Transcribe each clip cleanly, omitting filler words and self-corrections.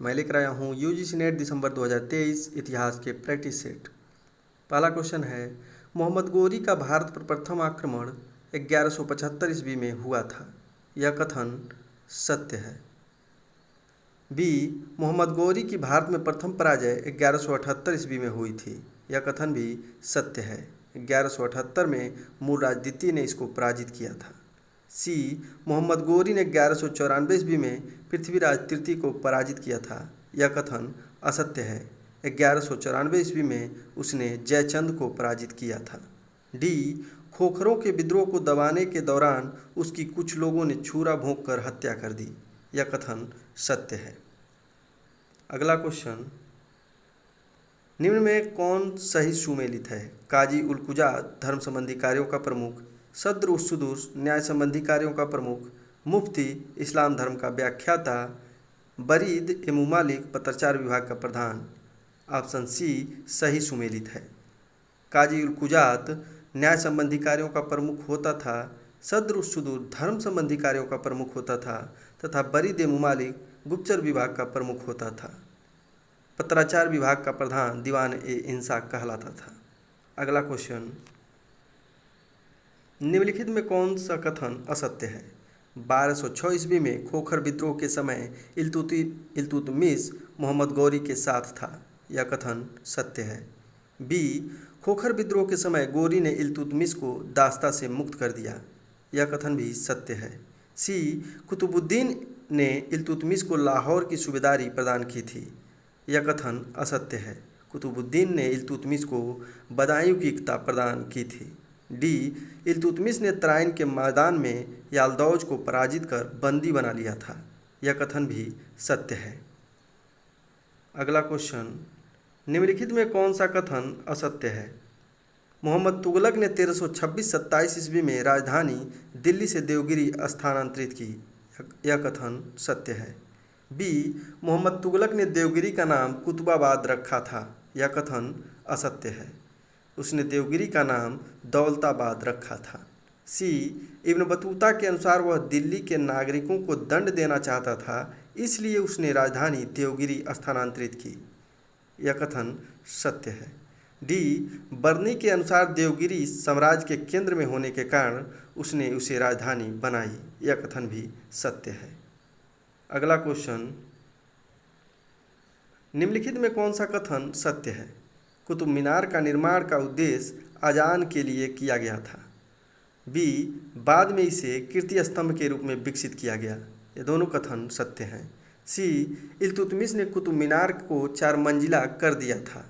मैं लेकर आया हूँ यूजीसी नेट दिसंबर 2023 इतिहास के प्रैक्टिस सेट। पहला क्वेश्चन है, मोहम्मद गोरी का भारत पर प्रथम आक्रमण 1175 ईस्वी में हुआ था, यह कथन सत्य है। बी, मोहम्मद गोरी की भारत में प्रथम पराजय 1178 ईस्वी में हुई थी, यह कथन भी सत्य है। 1178 में मूलराज द्वितीय ने इसको पराजित किया था। सी, मोहम्मद गोरी ने 1194 ईस्वी में पृथ्वीराज तृतीय को पराजित किया था, यह कथन असत्य है। 1194 ईस्वी में उसने जयचंद को पराजित किया था। डी, खोखरों के विद्रोह को दबाने के दौरान उसकी कुछ लोगों ने छुरा भोंक कर हत्या कर दी, यह कथन सत्य है। अगला क्वेश्चन, निम्न में कौन सही सुमेलित है? काजी उल कुजात धर्म संबंधी कार्यों का प्रमुख, सद्र उस सुदूस न्याय संबंधी कार्यों का प्रमुख, मुफ्ती इस्लाम धर्म का व्याख्याता, बरीद ए मुमालिक पत्राचार विभाग का प्रधान। ऑप्शन सी सही सुमेलित है। काजी उल कुजात न्याय संबंधी कार्यों का प्रमुख होता था, सद्र उस सुदूर धर्म संबंधी कार्यों का प्रमुख होता था तथा बरीद ए मुमालिक गुप्तचर विभाग का प्रमुख होता था। पत्राचार विभाग का प्रधान दीवान ए इंसाफ कहलाता था। अगला क्वेश्चन, निम्नलिखित में कौन सा कथन असत्य है? 1206 ईस्वी में खोखर विद्रोह के समय इल्तुतमिश मोहम्मद गौरी के साथ था, यह कथन सत्य है। बी, खोखर विद्रोह के समय गौरी ने इल्तुतमिश को दास्ता से मुक्त कर दिया, यह कथन भी सत्य है। सी, कुतुबुद्दीन ने इल्तुतमिश को लाहौर की सूबेदारी प्रदान की थी, यह कथन असत्य है। कुतुबुद्दीन ने इल्तुतमिश को बदायूं की इक्ता प्रदान की थी। डी, इल्तुतमिश ने तराइन के मैदान में यालदौज को पराजित कर बंदी बना लिया था, यह कथन भी सत्य है। अगला क्वेश्चन, निम्नलिखित में कौन सा कथन असत्य है? मोहम्मद तुगलक ने 1326-27 ईस्वी में राजधानी दिल्ली से देवगिरी स्थानांतरित की, यह कथन सत्य है। बी, मोहम्मद तुगलक ने देवगिरी का नाम कुतुबाबाद रखा था, यह कथन असत्य है। उसने देवगिरी का नाम दौलताबाद रखा था। सी, इब्न बतूता के अनुसार वह दिल्ली के नागरिकों को दंड देना चाहता था, इसलिए उसने राजधानी देवगिरी स्थानांतरित की, यह कथन सत्य है। डी, बर्नी के अनुसार देवगिरी साम्राज्य के केंद्र में होने के कारण उसने उसे राजधानी बनाई, यह कथन भी सत्य है। अगला क्वेश्चन, निम्नलिखित में कौन सा कथन सत्य है? कुतुब मीनार का निर्माण का उद्देश्य अजान के लिए किया गया था। बी, बाद में इसे कीर्ति स्तंभ के रूप में विकसित किया गया, ये दोनों कथन सत्य हैं। सी, इल्तुतमिश ने कुतुब मीनार को 4 मंजिला कर दिया था,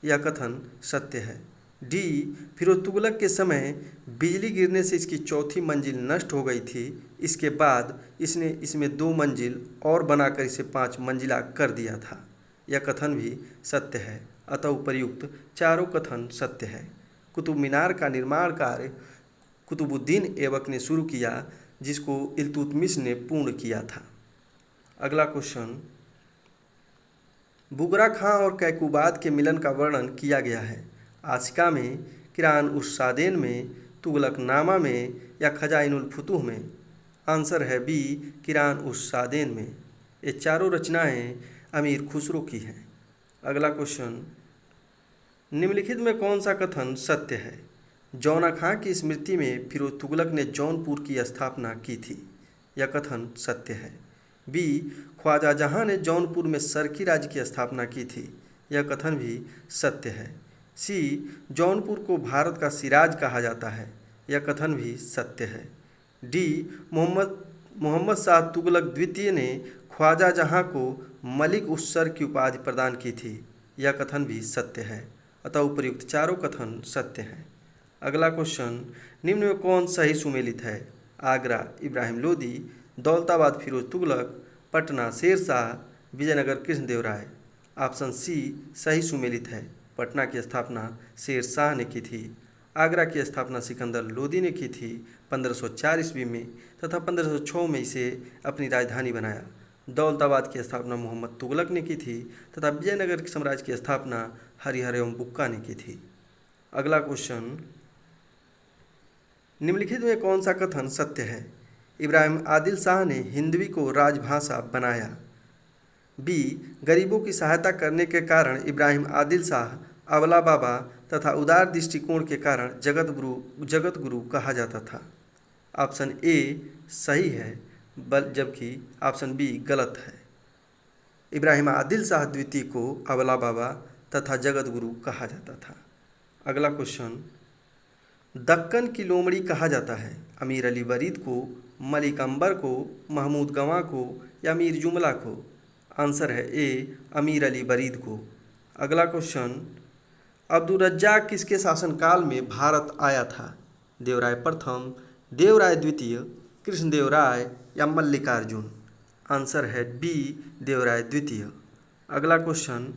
यह कथन सत्य है। डी, फिरोज तुगलक के समय बिजली गिरने से इसकी चौथी मंजिल नष्ट हो गई थी, इसके बाद इसने इसमें 2 मंजिल और बनाकर इसे 5 मंजिला कर दिया था, यह कथन भी सत्य है। अतः उपर्युक्त चारों कथन सत्य है। कुतुब मीनार का निर्माण कार्य कुतुबुद्दीन ऐबक ने शुरू किया, जिसको इल्तुतमिश ने पूर्ण किया था। अगला क्वेश्चन, बुगरा खां और कैकुबाद के मिलन का वर्णन किया गया है। आशिका में, किरान उस सादेन में, तुगलक नामा में या खजाइनुल फुतूह में? आंसर है बी, किरान उस सादेन में। ये चारों रचनाएं अमीर खुसरो की हैं। अगला क्वेश्चन, निम्नलिखित में कौन सा कथन सत्य है? जौना खां की स्मृति में फिरोज तुगलक ने जौनपुर की स्थापना की थी, यह कथन सत्य है। बी, ख्वाजा जहां ने जौनपुर में सरकी राज्य की स्थापना की थी, यह कथन भी सत्य है। सी, जौनपुर को भारत का सिराज कहा जाता है, यह कथन भी सत्य है। डी, मोहम्मद शाह तुगलक द्वितीय ने ख्वाजा जहां को मलिक उस सर की उपाधि प्रदान की थी, यह कथन भी सत्य है। अतः उपर्युक्त चारों कथन सत्य हैं। अगला क्वेश्चन, निम्न में कौन सही सुमेलित है? आगरा इब्राहिम लोदी, दौलताबाद फिरोज तुगलक, पटना शेर शाह, विजयनगर कृष्णदेव राय। ऑप्शन सी सही सुमेलित है। पटना की स्थापना शेर शाह ने की थी। आगरा की स्थापना सिकंदर लोदी ने की थी 1504 ईस्वी में तथा 1506 में इसे अपनी राजधानी बनाया। दौलताबाद की स्थापना मोहम्मद तुगलक ने की थी तथा विजयनगर साम्राज्य की स्थापना हरिहर एवं बुक्का ने की थी। अगला क्वेश्चन, निम्नलिखित में कौन सा कथन सत्य है? इब्राहिम आदिल शाह ने हिंदवी को राजभाषा बनाया। बी गरीबों की सहायता करने के कारण इब्राहिम आदिल शाह, अवला बाबा तथा उदार दृष्टिकोण के कारण जगत गुरु कहा जाता था। ऑप्शन ए सही है, जबकि ऑप्शन बी गलत है। इब्राहिम आदिल शाह द्वितीय को अवला बाबा तथा जगत गुरु कहा जाता था। अगला क्वेश्चन, दक्कन की लोमड़ी कहा जाता है अमीर अली वरीद को, मलिक अंबर को, महमूद गवां को या मीर जुमला को? आंसर है ए अमीर अली वरीद को। अगला क्वेश्चन, अब्दुल रज्जाक किसके शासनकाल में भारत आया था? देवराय प्रथम, देवराय द्वितीय, कृष्णदेव राय या मल्लिकार्जुन? आंसर है बी देवराय द्वितीय। अगला क्वेश्चन,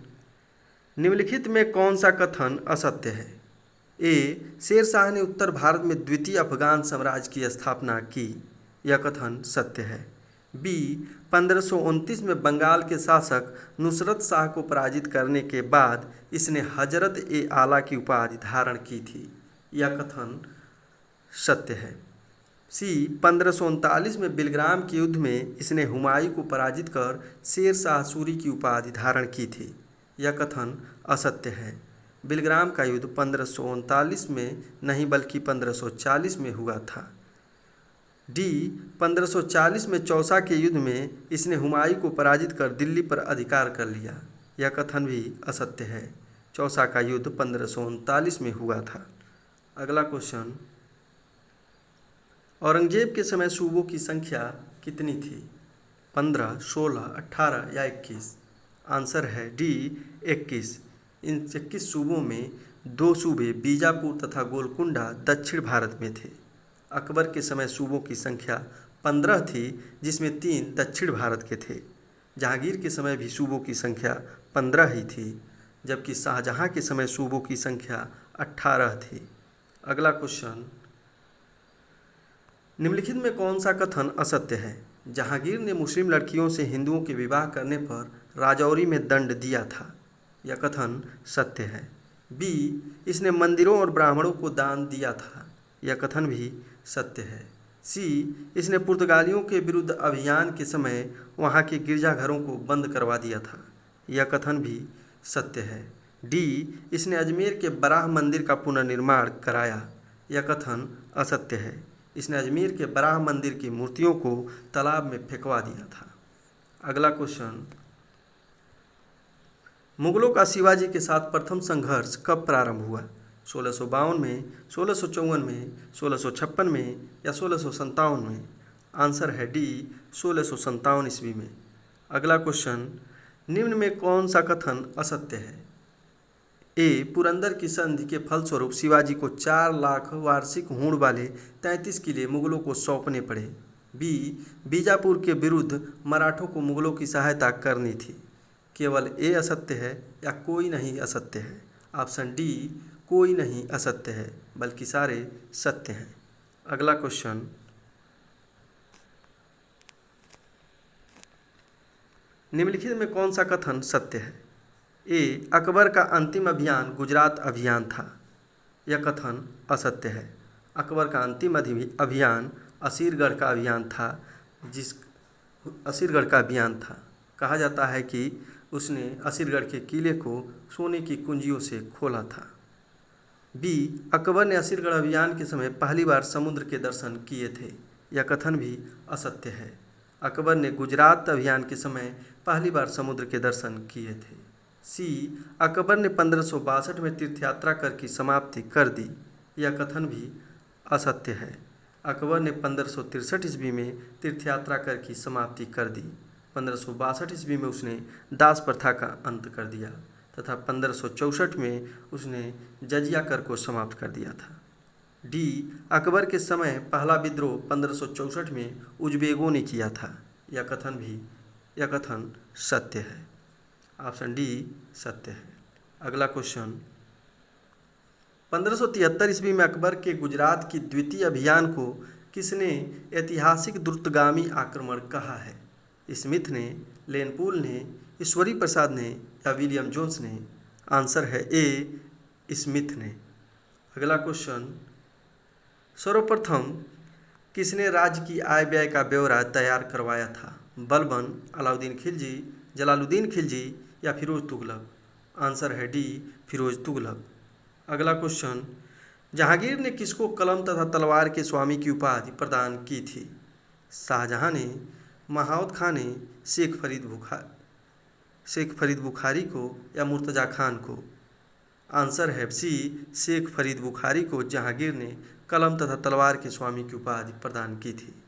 निम्नलिखित में कौन सा कथन असत्य है? ए शेर शाह ने उत्तर भारत में द्वितीय अफगान साम्राज्य की स्थापना की, यह कथन सत्य है। बी 1529 में बंगाल के शासक नुसरत शाह को पराजित करने के बाद इसने हजरत ए आला की उपाधि धारण की थी, यह कथन सत्य है। सी 1539 में बिलग्राम के युद्ध में इसने हुमायूं को पराजित कर शेर शाह सूरी की उपाधि धारण की थी, यह कथन असत्य है। बिलग्राम का युद्ध 1539 में नहीं बल्कि 1540 में हुआ था। डी 1540 में चौसा के युद्ध में इसने हुमायूं को पराजित कर दिल्ली पर अधिकार कर लिया, यह कथन भी असत्य है। चौसा का युद्ध 1539 में हुआ था। अगला क्वेश्चन, औरंगजेब के समय सूबों की संख्या कितनी थी? 15, 16, 18 या 21? आंसर है डी 21। इन 21 सूबों में 2 सूबे बीजापुर तथा गोलकुंडा दक्षिण भारत में थे। अकबर के समय सूबों की संख्या 15 थी, जिसमें 3 दक्षिण भारत के थे। जहांगीर के समय भी सूबों की संख्या 15 ही थी, जबकि शाहजहां के समय सूबों की संख्या 18 थी। अगला क्वेश्चन, निम्नलिखित में कौन सा कथन असत्य है? जहांगीर ने मुस्लिम लड़कियों से हिंदुओं के विवाह करने पर राजौरी में दंड दिया था, यह कथन सत्य है। बी इसने मंदिरों और ब्राह्मणों को दान दिया था, यह कथन भी सत्य है। सी इसने पुर्तगालियों के विरुद्ध अभियान के समय वहां के गिरजाघरों को बंद करवा दिया था, यह कथन भी सत्य है। डी इसने अजमेर के बराह मंदिर का पुनर्निर्माण कराया, यह कथन असत्य है। इसने अजमेर के बराह मंदिर की मूर्तियों को तालाब में फेंकवा दिया था। अगला क्वेश्चन, मुगलों का शिवाजी के साथ प्रथम संघर्ष कब प्रारंभ हुआ? 1652 में, 1654 में, 1656 में या 1657 में? आंसर है डी 1657 ईस्वी में। अगला क्वेश्चन, निम्न में कौन सा कथन असत्य है? ए पुरंदर की संधि के फलस्वरूप शिवाजी को 4 लाख वार्षिक हूण वाले 33 किले मुगलों को सौंपने पड़े। बी बीजापुर के विरुद्ध मराठों को मुगलों की सहायता करनी थी। केवल ए असत्य है या कोई नहीं असत्य है? ऑप्शन डी कोई नहीं असत्य है, बल्कि सारे सत्य हैं। अगला क्वेश्चन, निम्नलिखित में कौन सा कथन सत्य है? ए अकबर का अंतिम अभियान गुजरात अभियान था, यह कथन असत्य है। अकबर का अंतिम अभियान असीरगढ़ का अभियान था, कहा जाता है कि उसने असीरगढ़ के किले को सोने की कुंजियों से खोला था। बी अकबर ने असीरगढ़ अभियान के समय पहली बार समुद्र के दर्शन किए थे, यह कथन भी असत्य है। अकबर ने गुजरात अभियान के समय पहली बार समुद्र के दर्शन किए थे। सी अकबर ने 1562 में तीर्थयात्रा कर की समाप्ति कर दी, यह कथन भी असत्य है। अकबर ने 1563 ईस्वी में तीर्थयात्रा कर की समाप्ति कर दी। 1562 ईस्वी में उसने दास प्रथा का अंत कर दिया तथा 1564 में उसने जजिया कर को समाप्त कर दिया था। डी अकबर के समय पहला विद्रोह 1564 में उज्बेगों ने किया था, यह कथन सत्य है। ऑप्शन डी सत्य है। अगला क्वेश्चन, 1573 ईस्वी में अकबर के गुजरात की द्वितीय अभियान को किसने ऐतिहासिक द्रुतगामी आक्रमण कहा है? स्मिथ ने, लेनपूल ने, ईश्वरी प्रसाद ने या विलियम जोन्स ने? आंसर है ए स्मिथ ने। अगला क्वेश्चन, सर्वप्रथम किसने राज्य की आय व्यय का ब्यौरा तैयार करवाया था? बलबन, अलाउद्दीन खिलजी, जलालुद्दीन खिलजी या फिरोज तुगलक? आंसर है डी, फिरोज तुगलक। अगला क्वेश्चन, जहांगीर ने किसको कलम तथा तलवार के स्वामी की उपाधि प्रदान की थी? शाहजहां ने, महावत खां ने, शेख फरीद बुखारी को या मुर्तज़ा खान को? आंसर है सी, शेख फरीद बुखारी को जहांगीर ने कलम तथा तलवार के स्वामी की उपाधि प्रदान की थी।